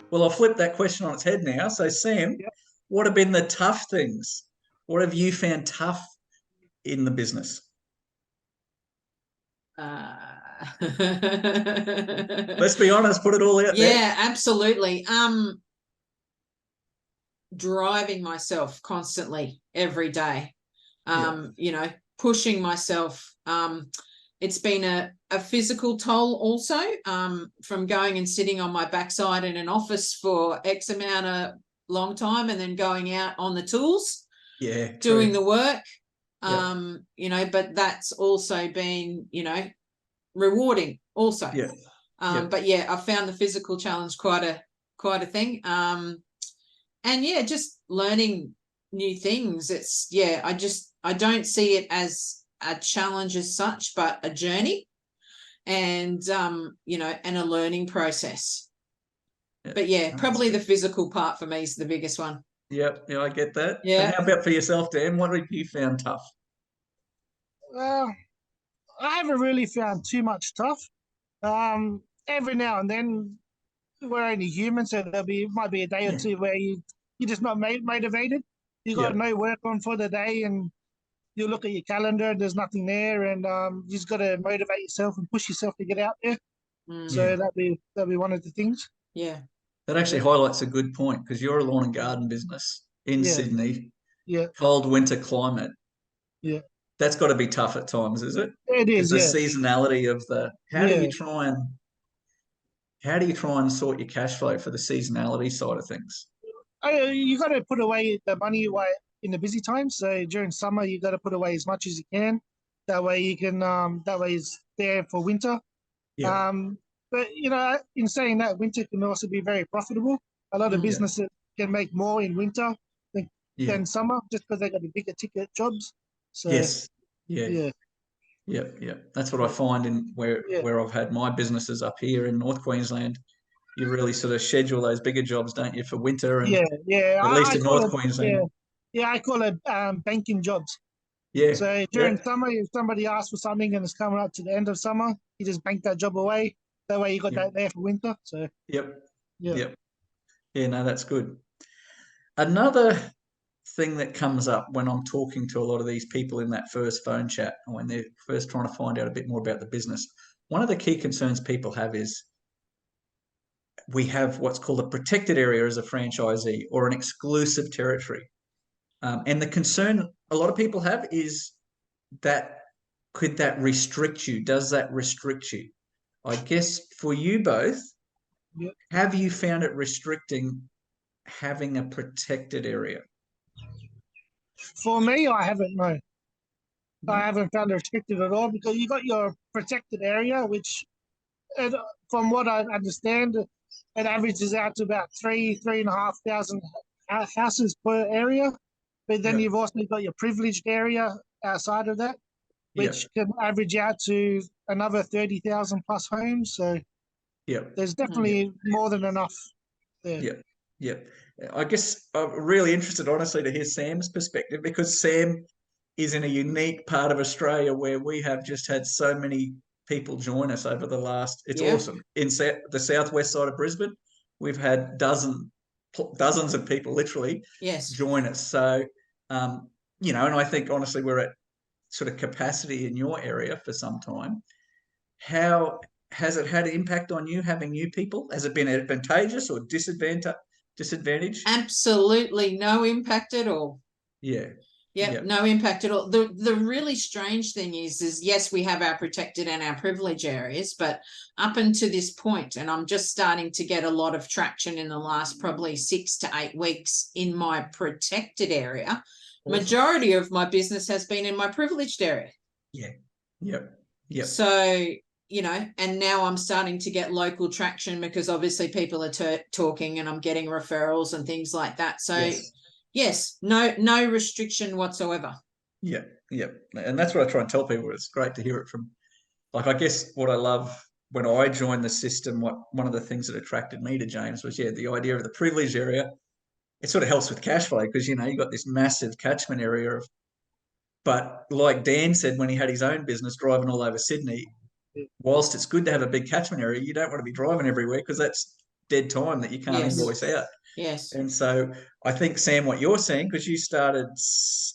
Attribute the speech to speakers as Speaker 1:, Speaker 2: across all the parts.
Speaker 1: Well, I'll flip that question on its head now. So, Sam,
Speaker 2: Yep.
Speaker 1: what have been the tough things? What have you found tough in the business? Let's be honest, put it all out there.
Speaker 3: Yeah, absolutely. Driving myself constantly every day. You know, pushing myself. It's been a physical toll also, from going and sitting on my backside in an office for X amount of long time and then going out on the tools, doing the work. You know, but that's also been, you know, rewarding also. But yeah, I found the physical challenge quite a thing. And yeah, just learning new things. It's I don't see it as a challenge as such, but a journey, and you know, and a learning process. But yeah, probably the physical part for me is the biggest one.
Speaker 1: Yeah, I get that.
Speaker 3: Yeah.
Speaker 1: And how about for yourself, Dan? What have you found tough?
Speaker 2: I haven't really found too much tough. Every now and then we're only human, so might be a day or two where you're just not motivated. You got no work on for the day, and you look at your calendar, there's nothing there, and you just got to motivate yourself and push yourself to get out there. So that'd be one of the things.
Speaker 3: Yeah.
Speaker 1: That actually highlights a good point, because you're a lawn and garden business in Sydney.
Speaker 2: Yeah.
Speaker 1: Cold winter climate.
Speaker 2: Yeah.
Speaker 1: That's got to be tough at times, is it?
Speaker 2: It is.
Speaker 1: The seasonality of how do you try and sort your cash flow for the seasonality side of things?
Speaker 2: You got to put away the money away in the busy times. So during summer, you got to put away as much as you can. That way you can. That way it's there for winter.
Speaker 1: Yeah.
Speaker 2: But you know, in saying that, winter can also be very profitable. A lot of businesses can make more in winter than summer, just because they got the bigger ticket jobs. So
Speaker 1: Yeah. That's what I find in where I've had my businesses up here in North Queensland. You really sort of schedule those bigger jobs, don't you, for winter? And at least in North Queensland.
Speaker 2: Yeah, I call it banking jobs.
Speaker 1: Yeah.
Speaker 2: So during summer, if somebody asks for something and it's coming up to the end of summer, you just bank that job away. That way you got that there for winter. So
Speaker 1: Yeah, no, that's good. Another thing that comes up when I'm talking to a lot of these people in that first phone chat, when they're first trying to find out a bit more about the business, one of the key concerns people have is we have what's called a protected area as a franchisee, or an exclusive territory. And the concern a lot of people have is that could that restrict you? Does that restrict you? I guess for you both, have you found it restricting having a protected area?
Speaker 2: For me, I haven't, no. I haven't found it restricted at all, because you got your protected area, which, from what I understand, it averages out to about 3,500 houses per area. But then you've also got your privileged area outside of that, which can average out to another 30,000 plus homes. So there's definitely more than enough there.
Speaker 1: I guess I'm really interested, honestly, to hear Sam's perspective, because Sam is in a unique part of Australia where we have just had so many people join us over the last. It's awesome. In the southwest side of Brisbane, we've had dozens of people literally join us. So, you know, and I think honestly we're at sort of capacity in your area for some time. How has it had an impact on you having new people? Has it been advantageous or disadvantage?
Speaker 3: Absolutely no impact at all. No impact at all. The really strange thing is yes, we have our protected and our privilege areas, but up until this point, and I'm just starting to get a lot of traction in the last probably 6 to 8 weeks in my protected area. Awesome. Majority of my business has been in my privileged area. So, you know, and now I'm starting to get local traction, because obviously people are talking, and I'm getting referrals and things like that. So yes, no restriction whatsoever.
Speaker 1: And that's what I try and tell people. It's great to hear it from, like, I guess what I love when I joined the system, one of the things that attracted me to James was, the idea of the privilege area. It sort of helps with cash flow, because, you know, you've got this massive catchment area but like Dan said, when he had his own business driving all over Sydney, whilst it's good to have a big catchment area, you don't want to be driving everywhere, because that's dead time that you can't
Speaker 3: Yes.
Speaker 1: invoice out.
Speaker 3: Yes.
Speaker 1: And so I think, Sam, what you're seeing, because you started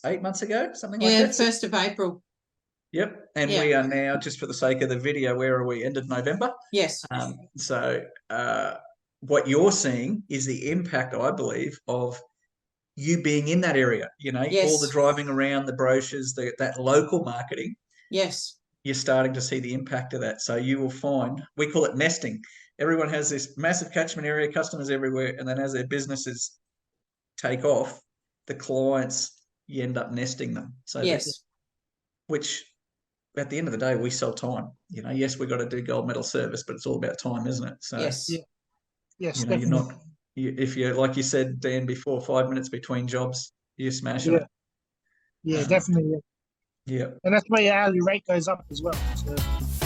Speaker 1: 8 months ago, something like
Speaker 3: Yeah,
Speaker 1: that.
Speaker 3: 1st of April.
Speaker 1: Yep. And
Speaker 3: Yeah.
Speaker 1: we are now, just for the sake of the video, where are we? End of November.
Speaker 3: Yes.
Speaker 1: So what you're seeing is the impact, I believe, of you being in that area. You know,
Speaker 3: Yes.
Speaker 1: all the driving around, the brochures, that local marketing.
Speaker 3: Yes.
Speaker 1: You're starting to see the impact of that. So you will find, we call it nesting. Everyone has this massive catchment area, customers everywhere, and then as their businesses take off, the clients, you end up nesting them. So
Speaker 3: Yes.
Speaker 1: which at the end of the day, we sell time. You know, yes, we've got to do gold medal service, but it's all about time, isn't it? So
Speaker 3: Yes.
Speaker 2: Yeah. Yes,
Speaker 1: you know,
Speaker 2: definitely.
Speaker 1: you're not, if you're, like you said, Dan, before, 5 minutes between jobs, you're smashing it.
Speaker 2: Yeah, definitely.
Speaker 1: Yeah.
Speaker 2: And that's why your hourly rate goes up as well. So.